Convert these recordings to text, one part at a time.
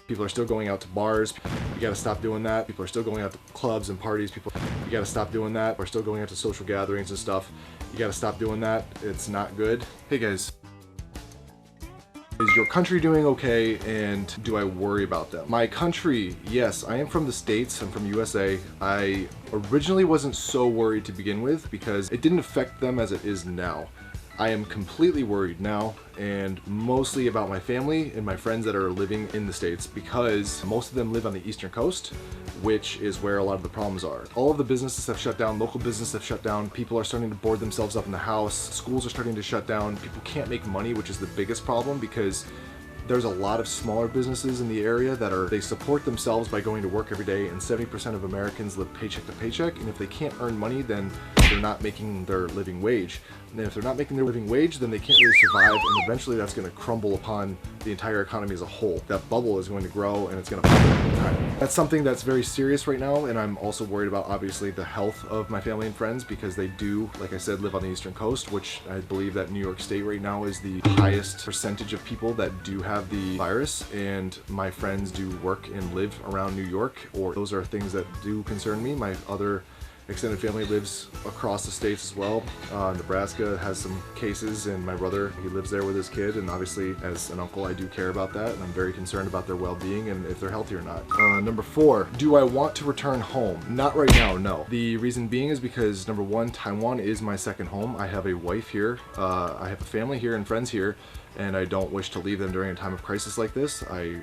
People are still going out to bars. You gotta stop doing that. People are still going out to clubs and parties. You gotta stop doing that. We're still going out to social gatherings and stuff. You gotta stop doing that. It's not good. Hey guys. Is your country doing okay, and do I worry about them? My country, yes, I am from the States, I'm from USA. I originally wasn't so worried to begin with because it didn't affect them as it is now. I am completely worried now, and mostly about my family and my friends that are living in the States, because most of them live on the Eastern Coast, which is where a lot of the problems are. All of the businesses have shut down, local businesses have shut down, people are starting to board themselves up in the house, schools are starting to shut down, people can't make money, which is the biggest problem because there's a lot of smaller businesses in the area that they support themselves by going to work every day, and 70% of Americans live paycheck to paycheck, and if they can't earn money, then they're not making their living wage. And if they're not making their living wage, then they can't really survive, and eventually that's going to crumble upon the entire economy as a whole. That bubble is going to grow, and it's going to pop up over time. That's something that's very serious right now, and I'm also worried about, obviously, the health of my family and friends, because they do, like I said, live on the Eastern Coast, which I believe that New York State right now is the highest percentage of people that do have the virus, and my friends do work and live around New York, or those are things that do concern me. My other extended family lives across the states as well. Nebraska has some cases, and my brother, he lives there with his kid, and obviously as an uncle I do care about that, and I'm very concerned about their well-being and if they're healthy or not. Number 4, do I want to return home? Not right now, no. The reason being is because, number 1, Taiwan is my second home. I have a wife here, I have a family here and friends here, and I don't wish to leave them during a time of crisis like this. I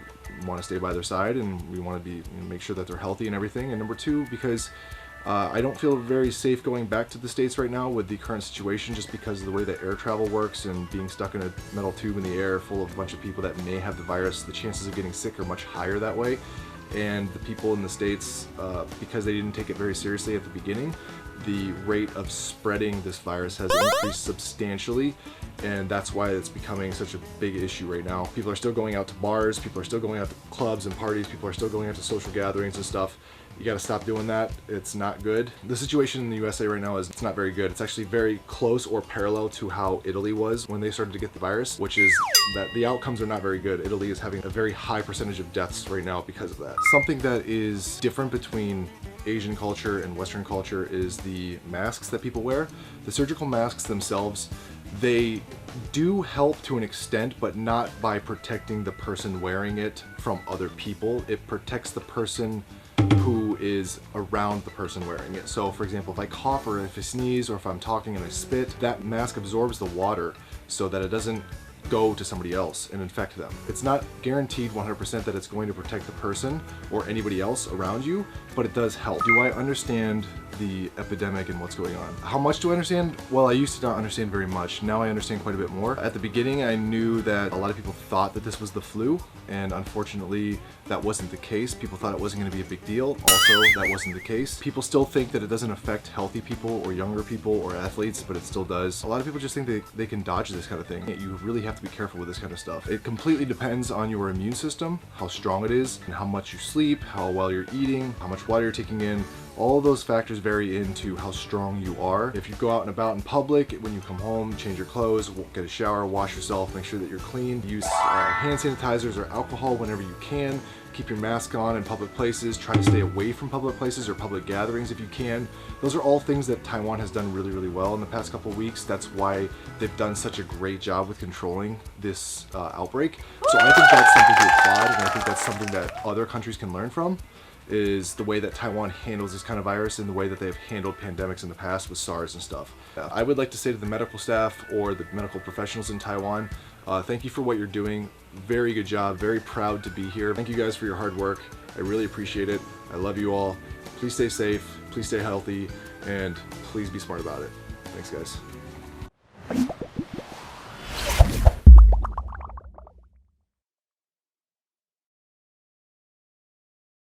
want to stay by their side, and we want to make sure that they're healthy and everything. And number 2, because I don't feel very safe going back to the States right now with the current situation, just because of the way that air travel works and being stuck in a metal tube in the air full of a bunch of people that may have the virus. The chances of getting sick are much higher that way. And the people in the States, because they didn't take it very seriously at the beginning, the rate of spreading this virus has increased substantially, and that's why it's becoming such a big issue right now. People are still going out to bars, people are still going out to clubs and parties, people are still going out to social gatherings and stuff. You gotta stop doing that. It's not good. The situation in the USA right now it's not very good. It's actually very close or parallel to how Italy was when they started to get the virus, which is that the outcomes are not very good. Italy is having a very high percentage of deaths right now because of that. Something that is different between Asian culture and Western culture is the masks that people wear. The surgical masks themselves, they do help to an extent, but not by protecting the person wearing it from other people. It protects the person who is around the person wearing it. So for example, if I cough or if I sneeze or if I'm talking and I spit, that mask absorbs the water so that it doesn't go to somebody else and infect them. It's not guaranteed 100% that it's going to protect the person or anybody else around you, but it does help. Do I understand the epidemic and what's going on? How much do I understand? Well, I used to not understand very much. Now I understand quite a bit more. At the beginning, I knew that a lot of people thought that this was the flu, and unfortunately, that wasn't the case. People thought it wasn't going to be a big deal. Also, that wasn't the case. People still think that it doesn't affect healthy people or younger people or athletes, but it still does. A lot of people just think they can dodge this kind of thing. You really have to be careful with this kind of stuff. It completely depends on your immune system, how strong it is, and how much you sleep, how well you're eating, how much water you're taking in. All of those factors vary into how strong you are. If you go out and about in public, when you come home, change your clothes, get a shower, wash yourself, make sure that you're clean. Use hand sanitizers or alcohol whenever you can. Keep your mask on in public places. Try to stay away from public places or public gatherings if you can. Those are all things that Taiwan has done really, really well in the past couple of weeks. That's why they've done such a great job with controlling this outbreak. So I think that's something to applaud, and I think that's something that other countries can learn from, is the way that Taiwan handles this kind of virus and the way that they've handled pandemics in the past with SARS and stuff. I would like to say to the medical staff or the medical professionals in Taiwan, thank you for what you're doing. Very good job. Very proud to be here. Thank you guys for your hard work. I really appreciate it. I love you all. Please stay safe. Please stay healthy, and please be smart about it. Thanks, guys.